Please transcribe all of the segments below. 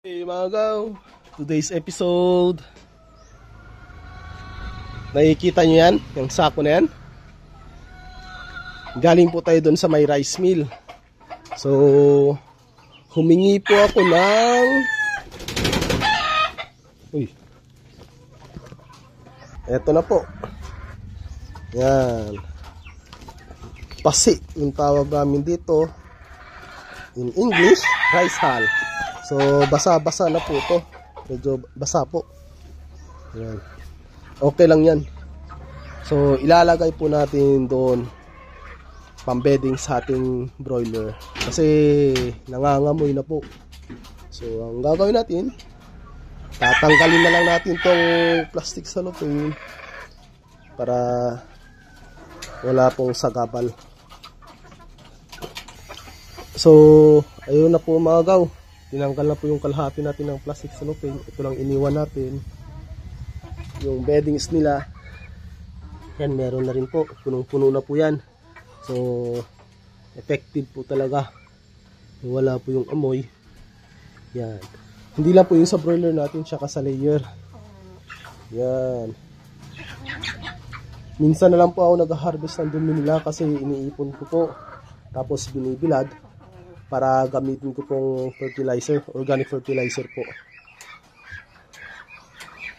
Hey mga gaw, today's episode, nakikita nyo yan, yung sako na yan. Galing po tayo doon sa may rice mill. So humingi po ako ng eto na po, yan, pasi yung tawag namin dito, in English, rice hull. So basa-basa na po to, medyo basa po. Yan. Okay lang yan. So ilalagay po natin doon pambedding sa ating broiler kasi nangangamoy na po. So ang gagawin natin, tatanggalin na lang natin tong plastic cellophane para wala pong sagabal. So ayun na po mga gaw, tinanggal na po yung kalahati natin ng plastic cellophane. Ito lang iniwan natin. Yung beddings nila, yan, meron na rin po, punong-puno na po yan. So effective po talaga, wala po yung amoy. Yan, hindi lang po yung sa broiler natin, tsaka sa layer. Yan, minsan na lang po ako nag-harvest ng dumi nila kasi iniipon ko po, tapos binibilad para gamitin ko pong fertilizer, organic fertilizer po.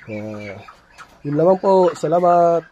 Yun lamang po, salamat.